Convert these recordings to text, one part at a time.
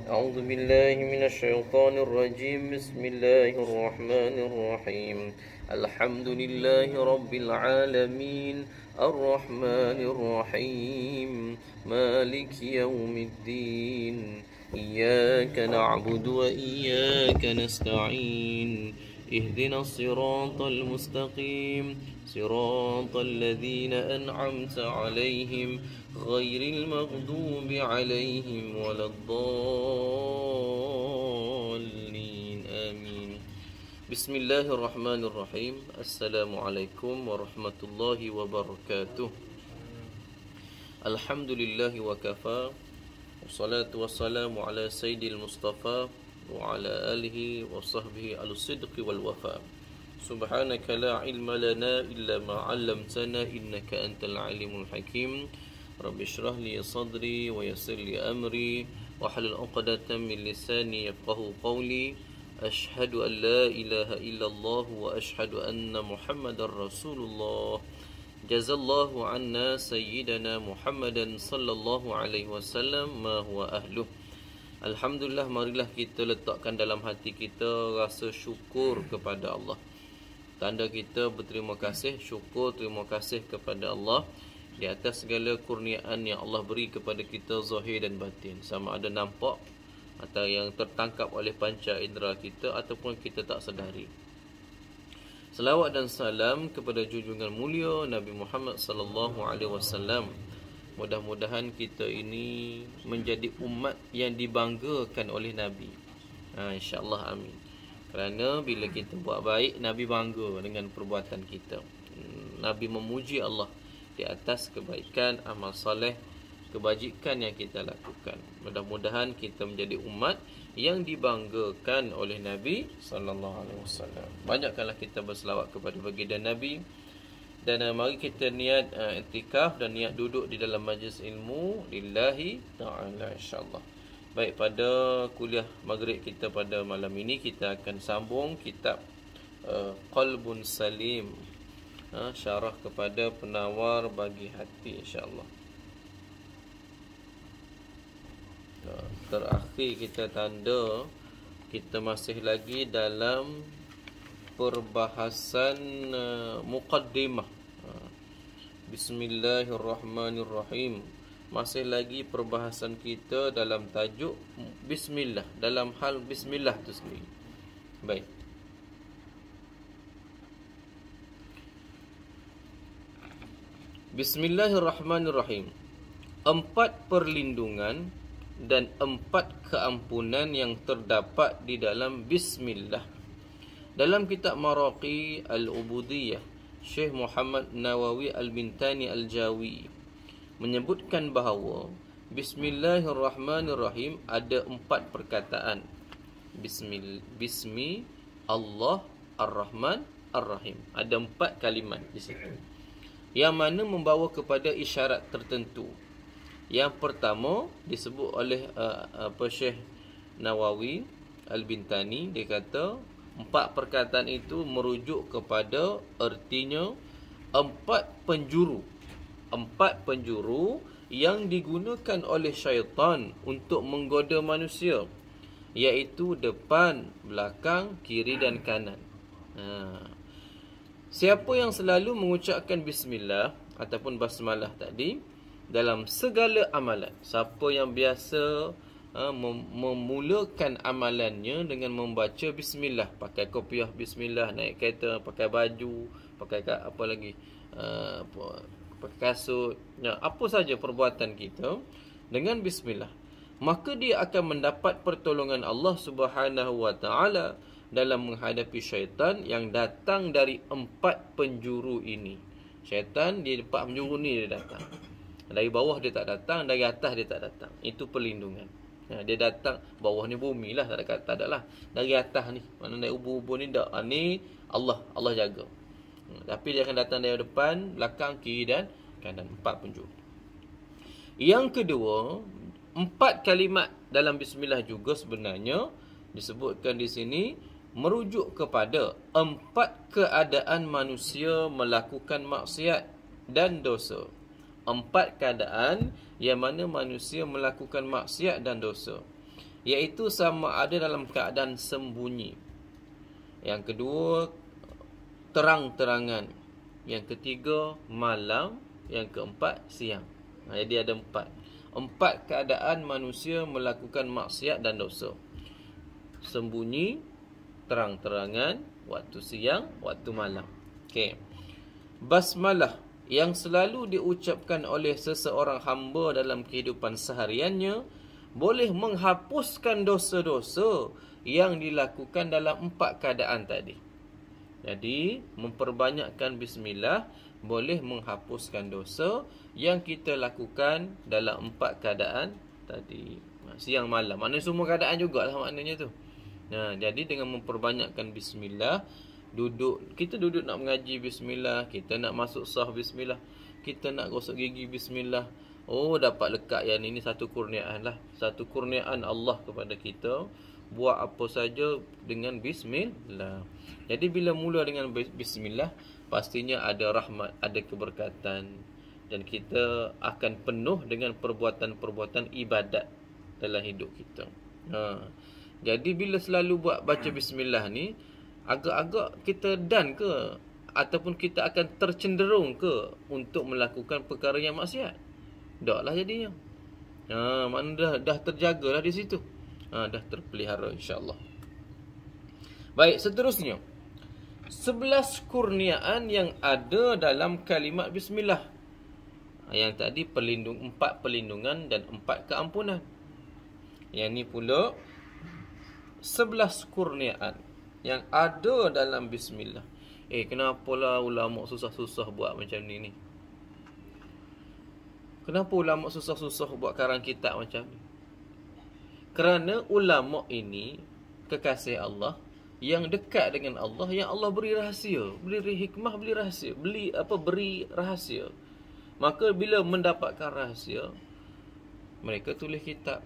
أعوذ بالله من الشيطان الرجيم. بسم الله الرحمن الرحيم. الحمد لله رب العالمين الرحمن الرحيم مالك يوم الدين إياك نعبد وإياك نستعين اهدنا الصراط المستقيم صراط الذين أنعمت عليهم غير المغضوب عليهم ولا الضالين آمين. بسم الله الرحمن الرحيم. السلام عليكم ورحمة الله وبركاته. الحمد لله وكفى والصلاة والسلام على سيد المصطفى وعلى آله وصحبه على الصدق والوفاء. سبحانك لا علم لنا إلا ما علمتنا إنك أنت العليم الحكيم. رب اشرح لي صدري ويسر لي أمري واحلل عقدة من لساني يفقهوا قولي. أشهد أن لا إله إلا الله وأشهد أن محمدا رسول الله. جزا الله عنا سيدنا محمدا صلى الله عليه وسلم ما هو أهله. Alhamdulillah, marilah kita letakkan dalam hati kita rasa syukur kepada Allah. Tanda kita berterima kasih, syukur, terima kasih kepada Allah di atas segala kurniaan yang Allah beri kepada kita zahir dan batin, sama ada nampak atau yang tertangkap oleh panca indera kita ataupun kita tak sedari. Selawat dan salam kepada junjungan mulia Nabi Muhammad sallallahu alaihi wasallam. Mudah-mudahan kita ini menjadi umat yang dibanggakan oleh Nabi. InsyaAllah, amin. Kerana bila kita buat baik, Nabi bangga dengan perbuatan kita. Nabi memuji Allah di atas kebaikan, amal soleh, kebajikan yang kita lakukan. Mudah-mudahan kita menjadi umat yang dibanggakan oleh Nabi SAW. Banyakkanlah kita berselawat kepada baginda Nabi. Dan mari kita niat i'tikaf dan niat duduk di dalam majlis ilmu lillahi ta'ala, insyaAllah. Baik, pada kuliah maghrib kita pada malam ini kita akan sambung kitab Qalbun Salim, syarah kepada penawar bagi hati, insyaAllah. Terakhir kita tanda kita masih lagi dalam perbahasan muqaddimah. Bismillahirrahmanirrahim. Masih lagi perbahasan kita dalam tajuk Bismillah, dalam hal Bismillah itu sendiri. Baik. Bismillahirrahmanirrahim. 4 perlindungan dan 4 keampunan yang terdapat di dalam Bismillah. Dalam kitab Maraqi Al-Ubudiyah, Syekh Muhammad Nawawi Al-Bintani Al-Jawi menyebutkan bahawa Bismillahirrahmanirrahim ada 4 perkataan. Bismi Allah Ar-Rahman Ar-Rahim. Ada 4 kalimat di situ, yang mana membawa kepada isyarat tertentu. Yang pertama disebut oleh Syekh Nawawi Al-Bintani, dia kata 4 perkataan itu merujuk kepada artinya 4 penjuru. 4 penjuru yang digunakan oleh syaitan untuk menggoda manusia, iaitu depan, belakang, kiri dan kanan. Siapa yang selalu mengucapkan bismillah ataupun basmalah tadi dalam segala amalan, siapa yang biasa memulakan amalannya dengan membaca bismillah, pakai kopiah bismillah, naik kereta, pakai baju, pakai apa lagi, pakai kasut, apa saja perbuatan kita dengan bismillah, maka dia akan mendapat pertolongan Allah Subhanahu wa taala dalam menghadapi syaitan yang datang dari 4 penjuru ini. Syaitan di 4 penjuru ni dia datang. Dari bawah dia tak datang, dari atas dia tak datang. Itu perlindungan. Dia datang, bawah ni bumi lah, tak ada lah. Dari atas ni, mana naik ubur-ubur ni tak. Ni Allah jaga. Tapi dia akan datang dari depan, belakang, kiri dan kanan. 4 penjuru. Yang kedua, 4 kalimat dalam bismillah juga sebenarnya disebutkan di sini merujuk kepada 4 keadaan manusia melakukan maksiat dan dosa. 4 keadaan yang mana manusia melakukan maksiat dan dosa. iaitu sama ada dalam keadaan sembunyi. Yang kedua, terang-terangan. Yang ketiga, malam. Yang keempat, siang. Jadi ada 4. 4 keadaan manusia melakukan maksiat dan dosa. Sembunyi, terang-terangan, waktu siang, waktu malam. Okey. Basmalah yang selalu diucapkan oleh seseorang hamba dalam kehidupan sehariannya boleh menghapuskan dosa-dosa yang dilakukan dalam 4 keadaan tadi. Jadi, memperbanyakkan bismillah boleh menghapuskan dosa yang kita lakukan dalam 4 keadaan tadi. Siang, malam. Maknanya semua keadaan jugalah maknanya tu. Jadi dengan memperbanyakkan bismillah, kita duduk nak mengaji bismillah, kita nak masuk sah bismillah, kita nak gosok gigi bismillah. Oh, dapat lekat yang ini satu kurniaan lah. Satu kurniaan Allah kepada kita. Buat apa saja dengan bismillah. Jadi bila mula dengan bismillah, pastinya ada rahmat, ada keberkatan, dan kita akan penuh dengan perbuatan-perbuatan ibadat dalam hidup kita. Jadi bila selalu baca bismillah ni, agak-agak kita done ke, ataupun kita akan tercenderung ke untuk melakukan perkara yang maksiat? Tak lah jadinya. Maknanya dah terjagalah di situ. Dah terpelihara insya-Allah. Baik, seterusnya 11 kurniaan yang ada dalam kalimat bismillah. Yang tadi 4 perlindungan dan 4 keampunan. Yang ni pula 11 kurniaan yang ada dalam bismillah. Kenapalah ulama susah-susah buat macam ni? Kenapa ulama susah-susah buat karang kitab macam ni? Kerana ulama ini kekasih Allah, yang dekat dengan Allah, yang Allah beri rahsia, beri hikmah, beri rahsia, beri rahsia. Maka bila mendapatkan rahsia, mereka tulis kitab.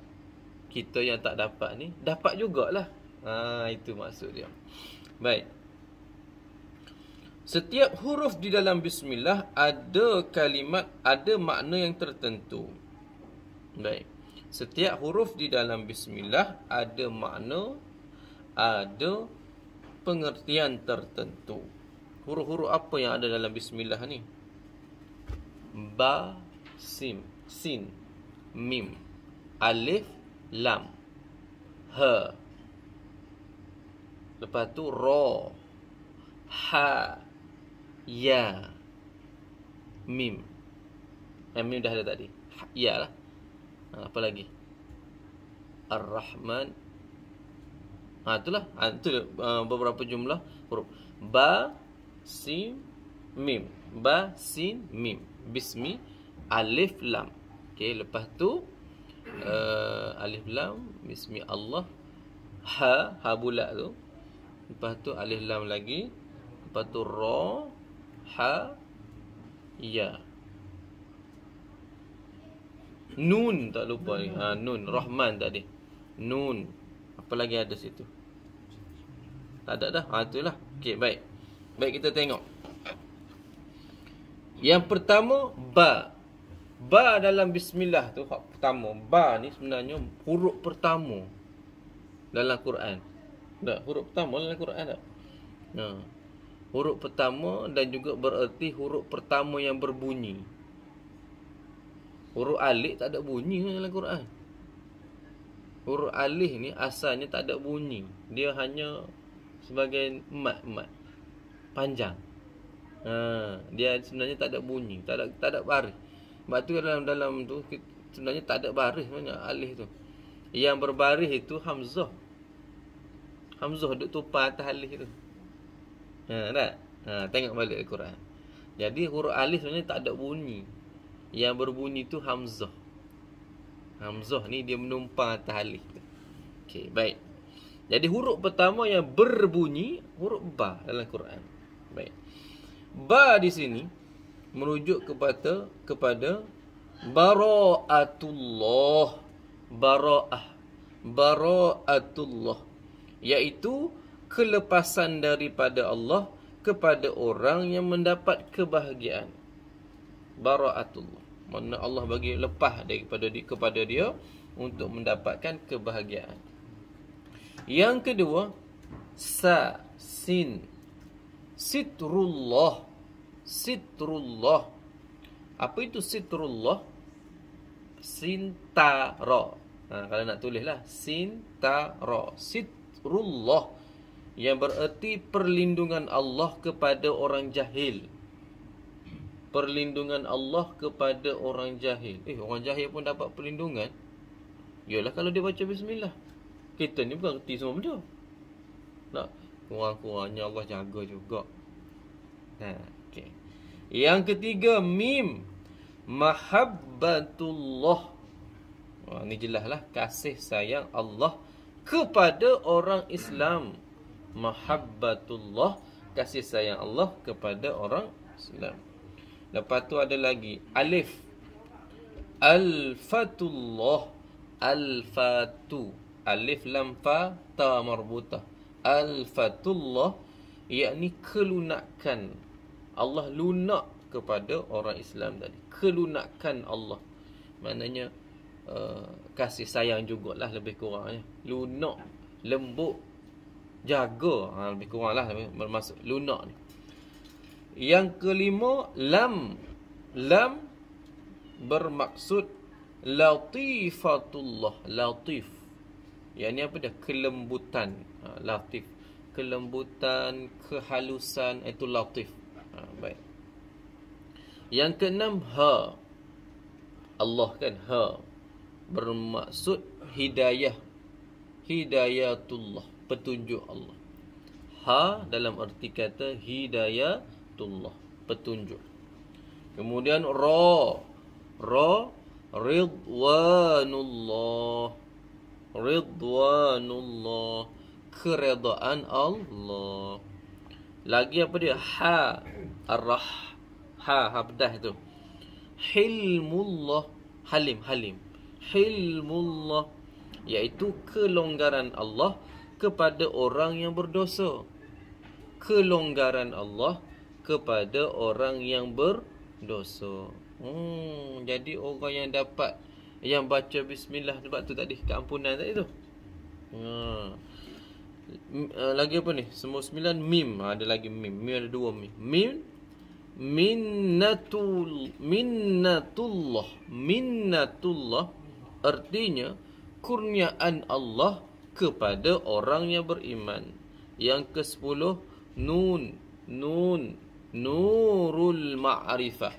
Kita yang tak dapat ni dapat jugalah. Itu maksud dia. Baik. Setiap huruf di dalam bismillah ada kalimat, ada makna yang tertentu. Baik. Setiap huruf di dalam bismillah ada makna, ada pengertian tertentu. Huruf-huruf apa yang ada dalam bismillah ni? Ba, sin, mim, alif, lam, ha. Lepas tu ra, ha, ya, mim. Mim dah ada tadi. Ya lah. Apa lagi? Ar-Rahman. Itulah. Itu beberapa jumlah huruf. Ba, sin, mim. Ba, sin, mim. Bismi, alif, lam. Okey, lepas tu alif, lam, bismi Allah. Ha bulat tu. Lepas tu alif, lam lagi. Lepas tu ra, ha, ya. Nun tak lupa ni. Nun, Rahman tadi. Nun. Apa lagi ada situ? Tak ada dah. Itulah. Okey, baik. Baik, kita tengok. Yang pertama, ba. Ba dalam bismillah tu hak pertama. Ba ni sebenarnya huruf pertama dalam Quran. Tak, huruf pertama dalam Quran tak? Huruf pertama dan juga bererti huruf pertama yang berbunyi. Huruf alif tak ada bunyi dalam Quran. Huruf alif ni asalnya tak ada bunyi. Dia hanya sebagai mat panjang. Dia sebenarnya tak ada bunyi, tak ada baris. Sebab tu dalam tu sebenarnya tak ada baris sebenarnya alif tu. Yang berbaris itu hamzah. Hamzah duduk tumpah atas alif tu. Tak? Tengok balik Al-Quran. Jadi huruf alif sebenarnya tak ada bunyi. Yang berbunyi tu hamzah. Hamzah ni dia menumpang atas alif. Okey, baik. Jadi huruf pertama yang berbunyi huruf ba dalam Quran. Baik. Ba di sini merujuk kepada bara'atullah. Bara'atullah, iaitu kelepasan daripada Allah kepada orang yang mendapat kebahagiaan. Bara'atullah, makna Allah bagi lepas kepada dia untuk mendapatkan kebahagiaan. Yang kedua, sin. Sitrullah. Sitrullah. Apa itu sitrullah? Sintara. Kalau nak tulislah sintara. Sitrullah, yang bererti perlindungan Allah kepada orang jahil. Perlindungan Allah kepada orang jahil. Orang jahil pun dapat perlindungan. Yalah kalau dia baca bismillah. Kita ni bukan erti semua benda. Nak kurang-kurangnya Allah jaga juga. Okay. Yang ketiga, mim. Mahabbatullah. Ini jelaslah kasih sayang Allah kepada orang Islam. Mahabbatullah, kasih sayang Allah kepada orang Islam. Lepas tu ada lagi alif. Al-fatullah. Al-fatu. Alif lam fa ta marbutah. Al-fatullah, yakni kelunakan. Allah lunak kepada orang Islam tadi. Kelunakan Allah. Maknanya kasih sayang jugalah lebih kurangnya. Lunak, lembut, jaga, lebih kuranglah bermaksud lunak ni. Yang kelima, lam. Lam bermaksud latifatullah. Latif, yang ni apa dia? Kelembutan. Latif, kelembutan, kehalusan, itu latif. Baik. Yang keenam, ha. Allah kan, ha, bermaksud hidayah. Hidayatullah, petunjuk Allah. Ha dalam erti kata hidayatullah, petunjuk. Kemudian ra. Ra, ridwanullah. Ridwanullah, keredaan Allah. Lagi apa dia? Ha, arrah. Ha pedas tu. Hilmullah, halim. Hilmullah, iaitu kelonggaran Allah kepada orang yang berdosa. Kelonggaran Allah kepada orang yang berdosa. Jadi orang yang dapat, yang baca bismillah sebab tu tadi, keampunan tadi tu. Lagi apa ni? Semua 9 mim. Ada lagi mim. Mim ada 2 mim. Mim, minnatullah. Minnatullah artinya kurniaan Allah kepada orang yang beriman. Yang ke-10, nun. Nurul ma'rifah,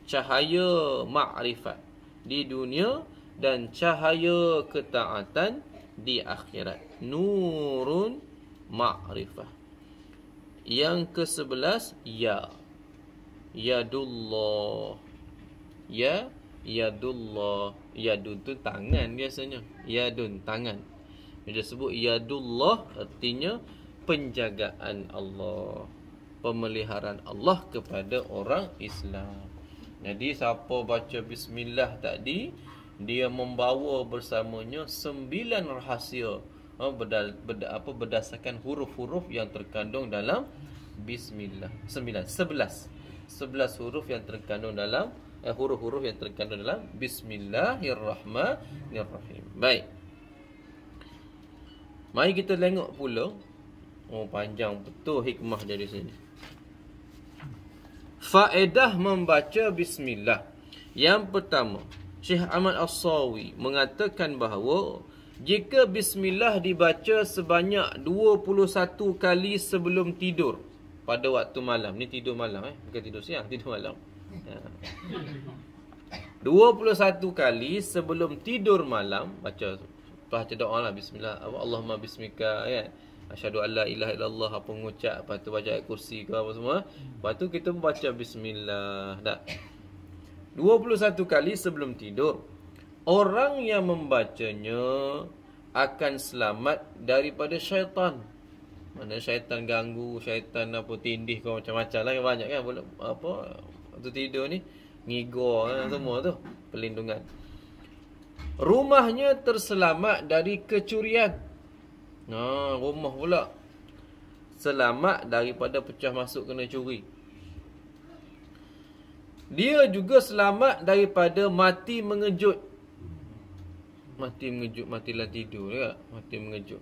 cahaya ma'rifat di dunia dan cahaya ketaatan di akhirat. Nurun ma'rifah. Yang ke-11, ya. Yadullah. Ya, yadullah. Yadun tu tangan biasanya. Yadun, tangan. Dia sebut yadullah artinya penjagaan Allah, pemeliharaan Allah kepada orang Islam. Jadi siapa baca bismillah tadi, dia membawa bersamanya 9 rahasia berdasarkan huruf-huruf yang terkandung dalam bismillah. 11 huruf yang terkandung dalam huruf-huruf yang terkandung dalam Bismillahirrahmanirrahim. Baik. Mari kita tengok pula. Panjang betul hikmah dari sini. Faedah membaca bismillah. Yang pertama, Syekh Ahmad As-Sawi mengatakan bahawa jika bismillah dibaca sebanyak 21 kali sebelum tidur pada waktu malam. Ni tidur malam, bukan tidur siang, tidur malam. 21 kali sebelum tidur malam baca doa lah bismillah. Allahumma bismika, ya. Asyhadu an la ilaha illallah, apa mengucap, lepas tu baca ayat kursi ke apa semua. Lepas tu kita baca bismillah. Tak? 21 kali sebelum tidur. Orang yang membacanya akan selamat daripada syaitan. Mana syaitan ganggu, syaitan apa tindih kau macam-macam lah, banyak kan apa waktu tidur ni, ngigor semua tu, perlindungan. Rumahnya terselamat dari kecurian. Rumah pula selamat daripada pecah masuk kena curi. Dia juga selamat daripada mati mengejut. Mati mengejut, matilah tidur ya. Mati mengejut.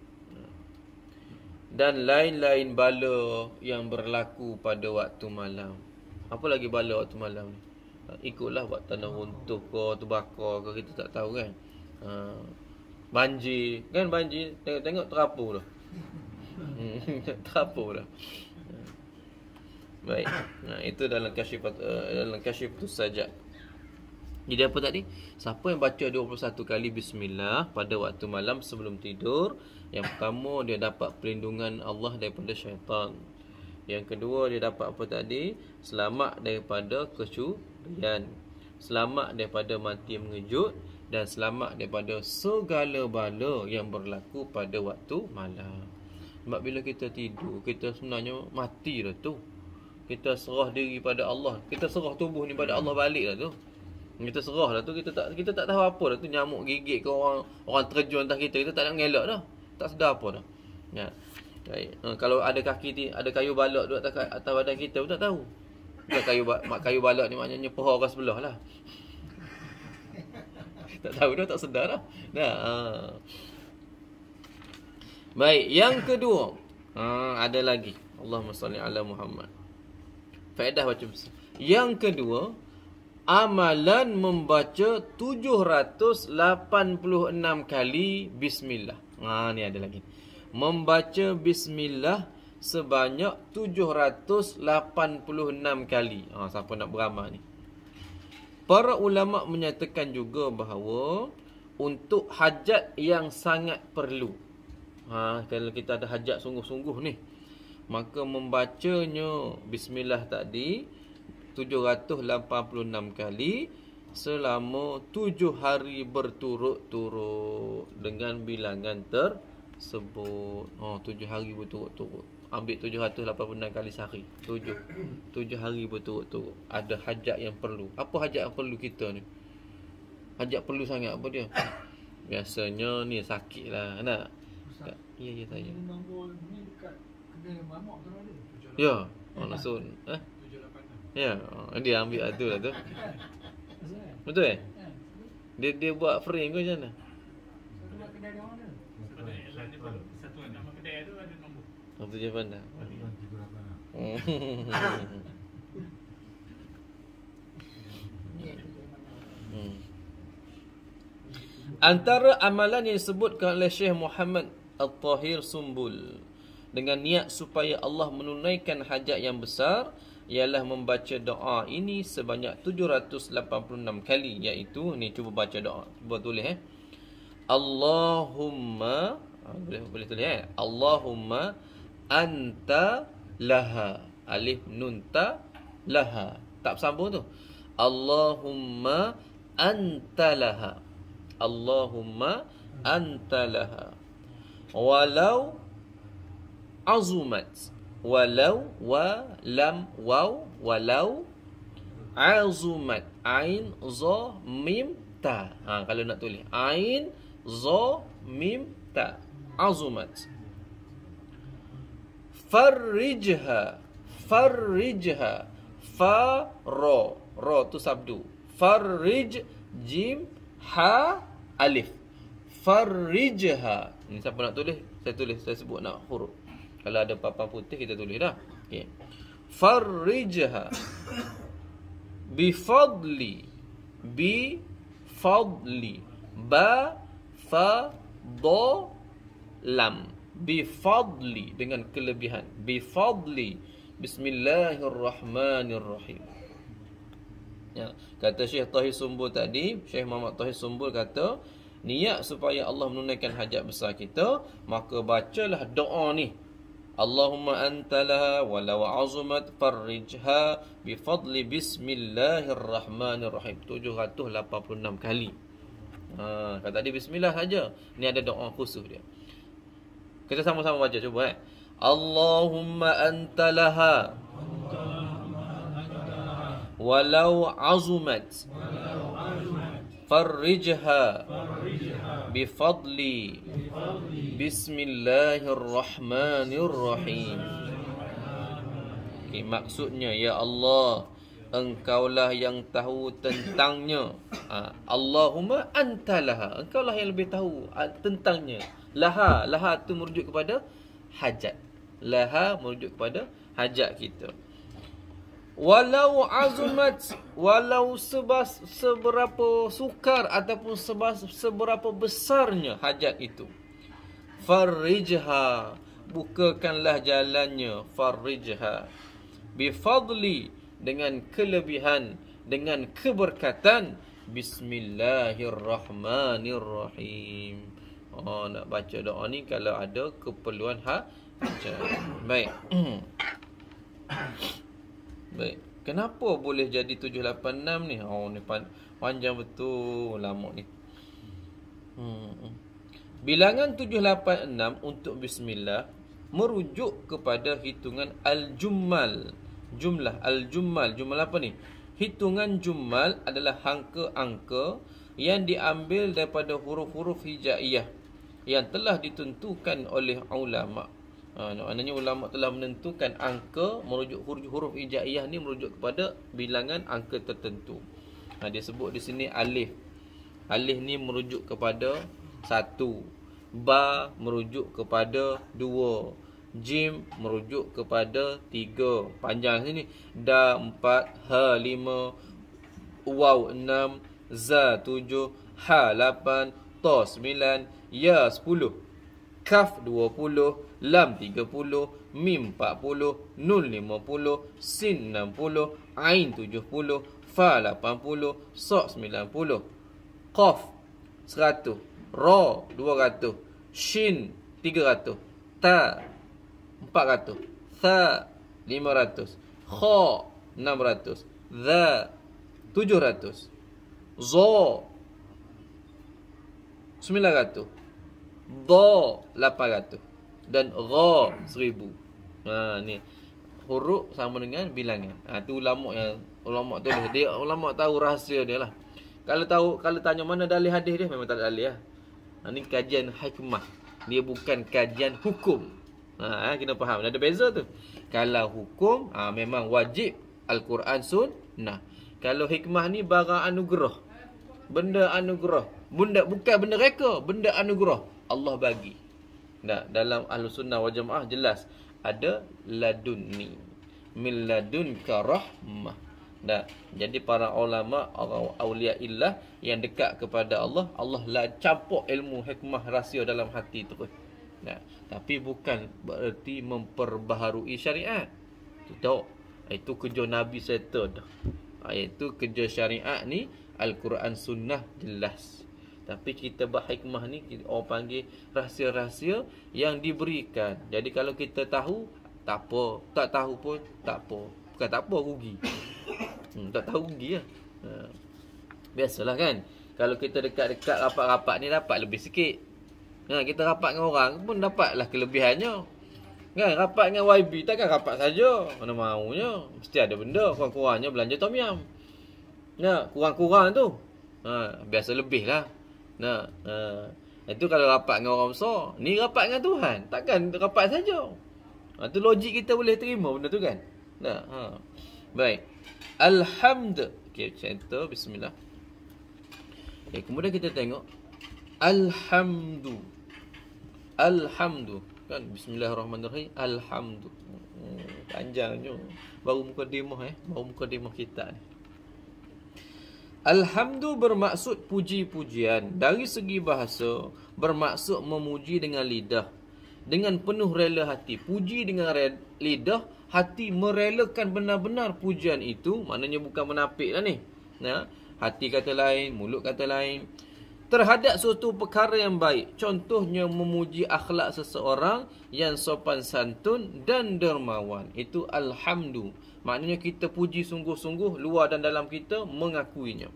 dan lain-lain bala yang berlaku pada waktu malam. Apa lagi bala waktu malam ni? Ikutlah buat tanah runtuh ke, terbakar ke, kita tak tahu kan. Banjir, kan banjir, tengok terapur dah. Terapur dah. Baik. Itu dalam Kasyifatus Sajjad. Jadi apa tadi? Siapa yang baca 21 kali bismillah pada waktu malam sebelum tidur, yang pertama dia dapat perlindungan Allah daripada syaitan. Yang kedua dia dapat apa tadi? Selamat daripada kecurian, selamat daripada mati mengejut, dan selamat daripada segala bala yang berlaku pada waktu malam. Sebab bila kita tidur, kita sebenarnya mati dah tu. Kita serah diri pada Allah. Kita serah tubuh ni pada Allah balik dah tu. Kita serah dah tu, kita tak tahu apa dah tu. Nyamuk gigit ke orang terjun atas kita tak nak mengelak dah. Tak sedar apa dah. Ya. Baik. Kalau ada ada kayu balak duduk atas badan kita pun tak tahu. Bukan kayu balak ni maknanya paha orang sebelah lah. Tak tahu dah, tak sedar dah. Baik, yang kedua. Ada lagi. Allahumma salli ala Muhammad. Faedah baca besar. Yang kedua, amalan membaca 786 kali bismillah. Ni ada lagi. Membaca bismillah sebanyak 786 kali. Siapa nak beramal ni? Para ulama menyatakan juga bahawa untuk hajat yang sangat perlu. Kalau kita ada hajat sungguh-sungguh ni, maka membacanya bismillah tadi 786 kali selama 7 hari berturut-turut dengan bilangan tersebut. 7 hari berturut-turut. Ambil 786 kali sehari. 7 hari berturut-turut. Ada hajat yang perlu. Apa hajat yang perlu kita ni? Hajat perlu sangat apa dia? Biasanya ni sakit lah. Nak? Ya, saya. Ya, langsung. Ya, dia ambil tu lah tu. Betul Dia buat frame ke macam mana? Satu nama kedai tu ada nombor. Apa je pandang? Antara amalan yang disebutkan oleh Syekh Muhammad Al-Tahir Sumbul dengan niat supaya Allah menunaikan hajat yang besar ialah membaca doa ini sebanyak 786 kali, iaitu ni, cuba baca doa. Cuba tulis Allahumma, boleh tulis Allahumma anta laha, alif nun ta laha, tak sambung tu. Allahumma anta laha, Allahumma anta laha, walau azumat, walau lam waw, walau azumat, ain za mim ta. Kalau nak tulis ain za mim ta, azumat. Farrijha, farrijha, fa ra tu sabdu, farrij jim ha alif, farrijha. Ni siapa nak tulis? Saya sebut nak huruf. Kalau ada papan putih kita tulis dah. Okey. Farrijha bifadli, bifadli, ba fa da lam, bifadli, dengan kelebihan, bifadli. Bismillahirrahmanirrahim. Ya, kata Syekh Tahir Sumbul tadi, Syekh Muhammad Tahir Sumbul kata, niat supaya Allah menunaikan hajat besar kita, maka bacalah doa ni. Allahumma antalaha walau azumat farrijha bifadli bismillahirrahmanirrahim 786 kali. Kata tadi bismillah saja. Ni ada doa khusus dia. Kita sama-sama baca cuba Allahumma antalaha walau azumat farrijha bifadli bismillahirrahmanirrahim. Maksudnya, ya Allah, Engkaulah yang tahu tentangnya. Allahumma antalaha, Engkaulah yang lebih tahu tentangnya. Laha tu merujuk kepada hajat. Laha merujuk kepada hajat kita. Walau azumat, walau seberapa sukar ataupun seberapa besarnya hajat itu. Farrijha, bukakanlah jalannya. Farrijha bifadli, dengan kelebihan, dengan keberkatan. Bismillahirrahmanirrahim. Nak baca doa ni kalau ada keperluan hajat. Baik. Baik. Kenapa boleh jadi 786 ni? Ni panjang betul lama ni. Bilangan 786 untuk bismillah merujuk kepada hitungan al-jummal. Jumlah al-jummal. Jumlah apa ni? Hitungan jummal adalah angka-angka yang diambil daripada huruf-huruf hijaiyah yang telah ditentukan oleh ulama. Maknanya ulama telah menentukan angka merujuk huruf hijaiyah ni merujuk kepada bilangan angka tertentu. Dia sebut di sini alif. Alif ni merujuk kepada 1. Ba merujuk kepada 2. Jim merujuk kepada 3. Panjang sini. Da 4, ha 5, waw 6, za 7, ha 8, ta 9, ya 10, kaf 20, lam 30, mim 40, nun 50, sin 60, ain 70, fa 80, sa 90, qaf 100, ra 200, shin 300, ta 400, tha 500, kha 600, dha 700, za 900, da 800 dan gha 1000. Ni huruf sama dengan bilangan. Tu ulama tu dia ulama tahu rahsia dia lah. Kalau tanya mana dalil hadis dia, memang tak ada dalil lah. Ni kajian hikmah. Dia bukan kajian hukum. Kena faham. Ada beza tu. Kalau hukum, memang wajib Al-Quran Sunnah. Kalau hikmah ni barang anugerah. Benda anugerah. Bukan benda reka, benda anugerah. Allah bagi. Dalam Ahlus Sunnah wal Jamaah jelas ada ladunni. Min ladunka rahmah. Jadi para ulama, orang auliaillah yang dekat kepada Allah, Allah lah campur ilmu hikmah rahsia dalam hati terus. Tapi bukan bererti memperbaharui syariat. Tak. Itu kerja Nabi settle dah. Itu kerja syariat ni Al-Quran Sunnah jelas. Tapi kita berhikmah ni orang panggil rahsia-rahsia yang diberikan. Jadi kalau kita tahu, tak apa. Tak tahu pun tak apa. Bukan tak apa, rugi. Tak tahu rugi lah. Biasalah kan. Kalau kita dekat-dekat rapat-rapat ni dapat lebih sikit. Kita rapat dengan orang pun dapatlah kelebihannya. Kan, rapat dengan YB takkan rapat saja. Mana maunya. Mesti ada benda. Kurang-kurangnya belanja tom yum. Kurang-kurang tu. Biasa lebih lah. Itu kalau rapat dengan orang besar. Ni rapat dengan Tuhan. Takkan rapat saja. Tu logik kita boleh terima benda tu kan. Baik. Alhamdulillah. Okay, center. Bismillah. Okay, kemudian kita tengok. Alhamdulillah. Kan bismillahirrahmanirrahim. Alhamdulillah. Panjangnya. Baru mukadimah Baru mukadimah kita ni. Alhamdulillah bermaksud puji-pujian. Dari segi bahasa, bermaksud memuji dengan lidah. Dengan penuh rela hati. Puji dengan lidah, hati merelakan benar-benar pujian itu. Maknanya bukan menapik lah ni. Hati kata lain, mulut kata lain. Terhadap suatu perkara yang baik. Contohnya memuji akhlak seseorang yang sopan santun dan dermawan. Itu alhamdulillah. Maknanya kita puji sungguh-sungguh, luar dan dalam kita mengakuinya.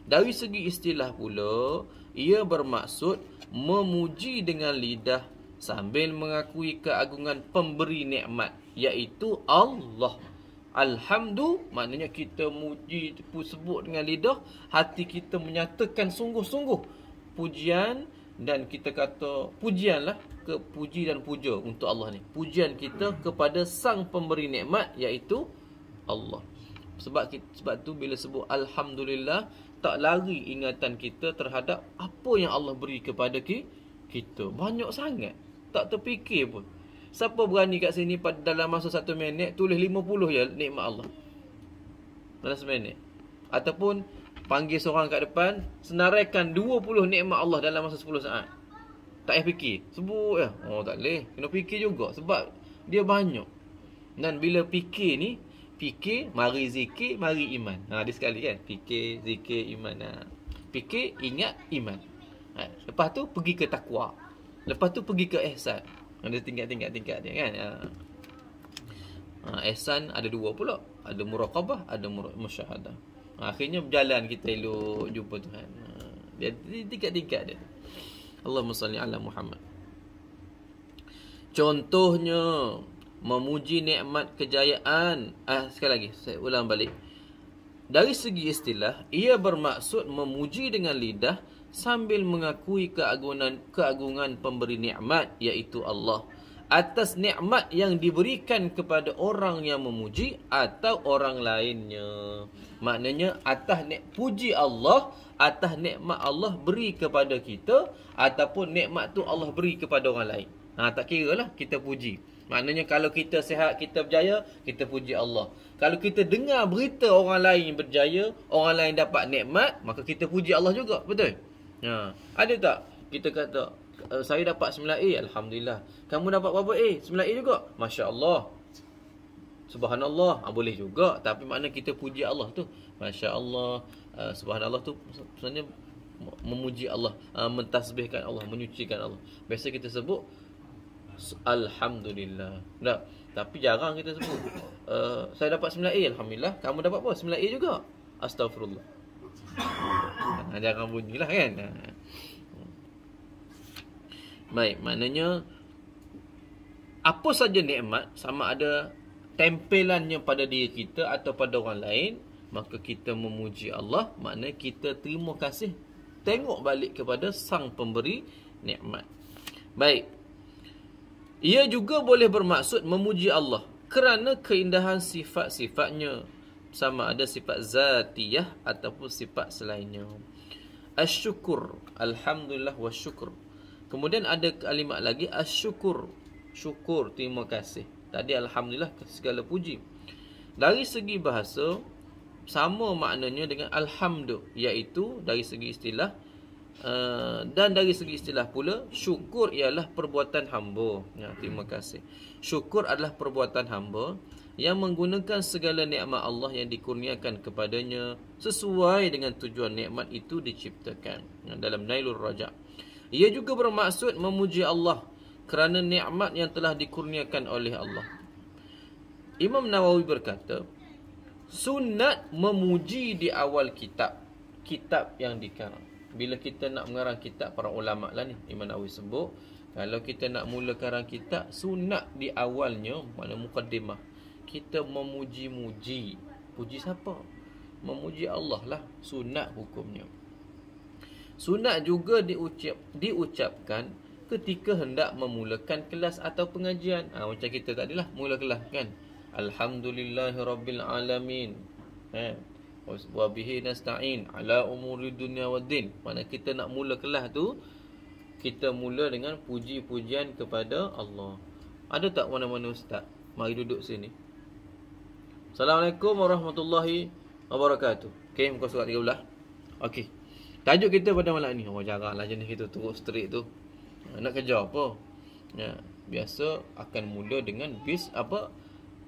Dari segi istilah pula, ia bermaksud memuji dengan lidah sambil mengakui keagungan pemberi nikmat, iaitu Allah. Alhamdulillah, maknanya kita muji, sebut dengan lidah, hati kita menyatakan sungguh-sungguh pujian, dan kita kata pujianlah, puji dan puja untuk Allah ni. Pujian kita kepada sang pemberi nikmat, iaitu Allah. Sebab tu bila sebut alhamdulillah, tak lari ingatan kita terhadap apa yang Allah beri kepada kita. Banyak sangat, tak terfikir pun. Siapa berani kat sini pada dalam masa 1 minit tulis 50 je nikmat Allah dalam 1 minit? Ataupun panggil seorang kat depan, senaraikan 20 nikmat Allah dalam masa 10 saat. Tak payah fikir, sebut je. Oh tak boleh, kena fikir juga sebab dia banyak. Dan bila fikir ni, fikir, mari zikir, mari iman. Dia sekali kan, fikir, zikir, iman. Fikir, ingat, iman. Lepas tu pergi ke takwa. Lepas tu pergi ke ihsan. Ada tingkat-tingkat dia kan. Ihsan ada 2 pula. Ada muraqabah, ada musyahadah. Akhirnya berjalan kita elok jumpa Tuhan. Dia tingkat-tingkat dia. Allahumma salli ala Muhammad. Contohnya memuji nikmat kejayaan. Sekali lagi saya ulang balik. Dari segi istilah, ia bermaksud memuji dengan lidah sambil mengakui keagungan pemberi nikmat, iaitu Allah, atas nikmat yang diberikan kepada orang yang memuji atau orang lainnya. Maknanya atas puji Allah, atas nikmat Allah beri kepada kita, ataupun nikmat tu Allah beri kepada orang lain. Tak kira lah kita puji. Maknanya kalau kita sihat, kita berjaya, kita puji Allah. Kalau kita dengar berita orang lain berjaya, orang lain dapat nikmat, maka kita puji Allah juga. Betul? Ada tak kita kata, saya dapat 9A, Alhamdulillah. Kamu dapat berapa A? 9A juga. Masya Allah. Subhanallah. Boleh juga. Tapi makna kita puji Allah tu. Masya Allah. Subhanallah tu sebenarnya memuji Allah, mentasbihkan Allah, menyucikan Allah. Biasa kita sebut Alhamdulillah. Tak? Tapi jarang kita sebut saya dapat 9A, Alhamdulillah. Kamu dapat apa? 9A juga. Astaghfirullah. Jangan bunyilah kan. Baik, maknanya apa saja nikmat, sama ada tempelannya pada diri kita atau pada orang lain, maka kita memuji Allah, maknanya kita terima kasih, tengok balik kepada sang pemberi nikmat. Baik. Ia juga boleh bermaksud memuji Allah kerana keindahan sifat-sifatnya, sama ada sifat zatiyah ataupun sifat selainnya. Asyukur, alhamdulillah wa syukur. Kemudian ada kalimat lagi, asyukur, syukur, terima kasih. Tadi alhamdulillah, segala puji. Dari segi bahasa, sama maknanya dengan alhamdu, iaitu dari segi istilah, dan dari segi istilah pula, syukur ialah perbuatan hamba. Terima kasih. Syukur adalah perbuatan hamba yang menggunakan segala nikmat Allah yang dikurniakan kepadanya sesuai dengan tujuan nikmat itu diciptakan. Dalam Nailur Raja'. Ia juga bermaksud memuji Allah kerana nikmat yang telah dikurniakan oleh Allah. Imam Nawawi berkata, sunat memuji di awal kitab yang dikarang. Bila kita nak mengarang kitab, para ulama lah ni, Imam Nawawi sebut, kalau kita nak mula karang kitab, sunat di awalnya, mana mukaddimah, kita memuji-muji. Puji siapa? Memuji Allah lah, sunat hukumnya. Sunat juga diucapkan ketika hendak memulakan kelas atau pengajian. Macam kita tadilah mula kelas kan. Alhamdulillahirabbil alamin. Wa bihi nasta'in ala umuri dunya waddin. Mana kita nak mula kelas tu, kita mula dengan puji-pujian kepada Allah. Ada tak mana-mana ustaz? Mari duduk sini. Assalamualaikum warahmatullahi wabarakatuh. Okey, muka surat 13. Okey. Tajuk kita pada malam ni, jaranglah jenis kita terus straight tu. Nak kerja apa? Biasa akan mula dengan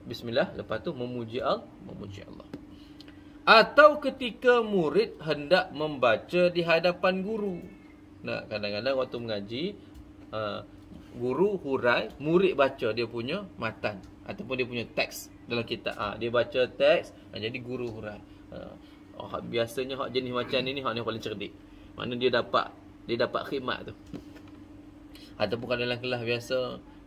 bismillah, lepas tu memuji Allah. Atau ketika murid hendak membaca di hadapan guru. Kadang-kadang waktu mengaji, guru hurai, murid baca dia punya matan ataupun dia punya teks dalam kitab. Dia baca teks, jadi guru hurai. Biasanya hak jenis macam ni hak ni paling cerdik. Mana dia dapat khidmat tu. Ataupun kalau dalam kelas biasa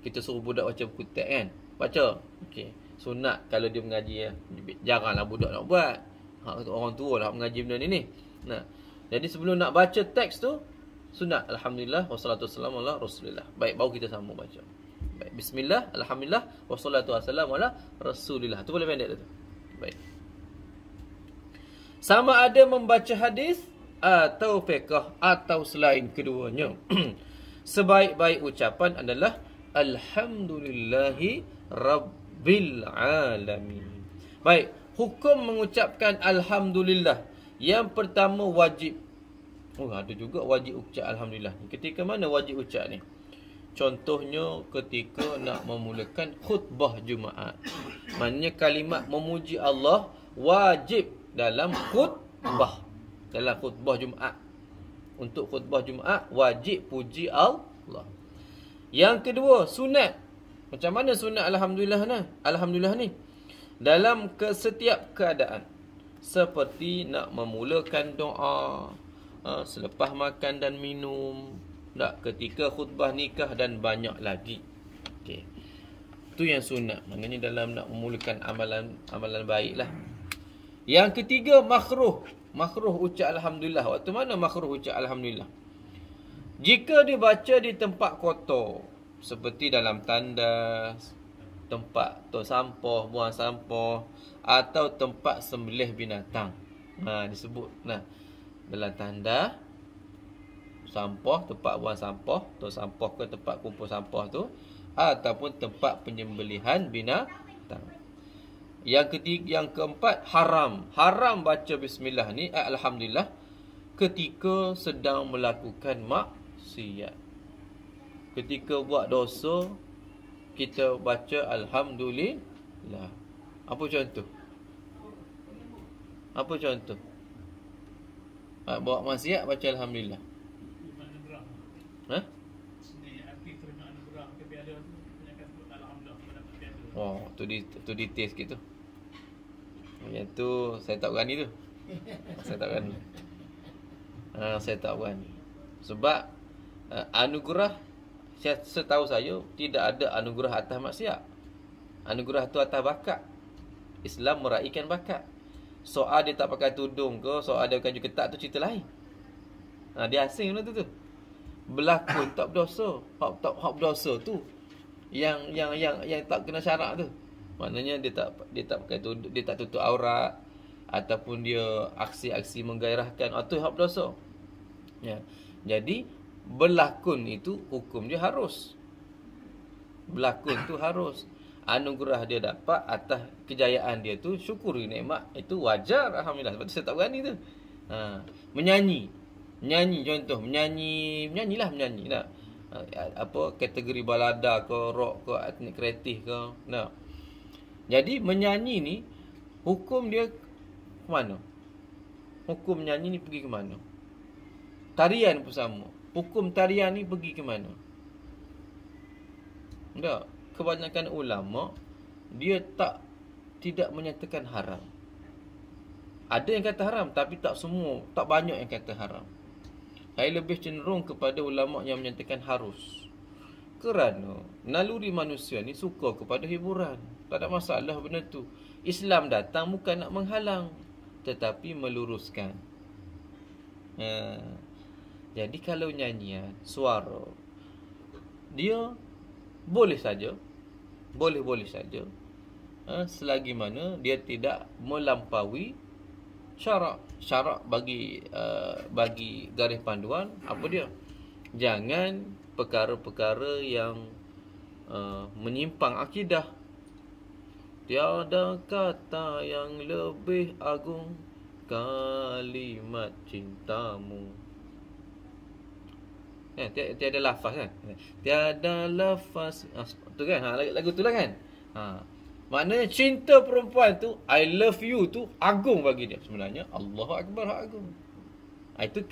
kita suruh budak baca buku teks kan. Baca. Okey. Sunat kalau dia mengaji ya. Jaranglah budak nak buat. Orang tua lah mengaji benda ni. Jadi sebelum nak baca teks tu, sunat alhamdulillah wassalatu wassalamu ala rasulillah. Baik, baru kita sambung baca. Baik, bismillah, alhamdulillah wassalatu wassalamu ala rasulillah. Tu boleh pendek tu. Baik. Sama ada membaca hadis atau fiqh atau selain keduanya. Sebaik-baik ucapan adalah alhamdulillahi rabbil alamin. Baik, hukum mengucapkan alhamdulillah. Yang pertama wajib. Ada juga wajib ucap alhamdulillah. Ketika mana wajib ucap ni? Contohnya ketika nak memulakan khutbah Jumaat. Maknanya kalimat memuji Allah wajib dalam khutbah. Dalam khutbah Jumaat. Untuk khutbah Jumaat wajib puji Allah. Yang kedua, sunat. Macam mana sunat alhamdulillah ni? Dalam setiap keadaan. Seperti nak memulakan doa, selepas makan dan minum, ketika khutbah nikah dan banyak lagi. Okey. Itu yang sunat. Maknanya dalam nak memulakan amalan baiklah. Yang ketiga, makruh. Makruh ucap alhamdulillah. Waktu mana makruh ucap alhamdulillah? Jika dibaca di tempat kotor, seperti dalam tandas, tempat tong sampah, buang sampah, atau tempat sembelih binatang. Disebut dalam tandas, sampah, tempat buang sampah, tong sampah ke tempat kumpul sampah tu, ataupun tempat penyembelihan binatang. Yang keempat, haram. Haram baca bismillah ni, alhamdulillah, ketika sedang melakukan maksiat. Ketika buat dosa, kita baca alhamdulillah. Apa contoh? Buat maksiat baca alhamdulillah. Tu detail sikit tu. Yang tu saya tak berani tu. Saya tak berani. Sebab anugerah, setahu saya tidak ada anugerah atas maksiat. Anugerah tu atas bakat. Islam meraihkan bakat. Soal dia tak pakai tudung ke, soal dia baju ketat tu cerita lain. Dia asing benda tu. Berlakon tak berdosa. Hak berdosa tu yang tak kena syarak tu. Maknanya dia tak pakai tudung, dia tak tutup aurat, ataupun dia aksi-aksi menggairahkan, itu hak berdosa. Ya. Jadi berlakon itu hukum dia harus. Berlakon tu harus. Anugerah dia dapat atas kejayaan dia tu, syukuri nikmat, itu wajar, alhamdulillah. Sebab tu saya tak berani tu. Menyanyi contoh, menyanyilah. Kategori balada ke, rock ke, etnik kreatif ke. Jadi menyanyi ni, hukum dia ke mana? Hukum menyanyi ni pergi ke mana? Tarian pun sama. Hukum tarian ni pergi ke mana? Kebanyakan ulama dia tidak menyatakan haram. Ada yang kata haram, tapi tak banyak yang kata haram. Saya lebih cenderung kepada ulama yang menyatakan harus. Kerana naluri manusia ni suka kepada hiburan. Tak ada masalah benda tu. Islam datang bukan nak menghalang, tetapi meluruskan. Jadi kalau nyanyian, suara, dia boleh saja, selagi mana dia tidak melampaui syarak. Syarak bagi garis panduan apa dia? Jangan perkara-perkara yang menyimpang akidah. Tiada kata yang lebih agung kalimat cintamu. Tiada lafaz kan? Tiada lafaz. Tu kan? Lagu tu lah kan? Maknanya cinta perempuan tu, I love you tu agung bagi dia. Sebenarnya Allahu Akbar agung. Itu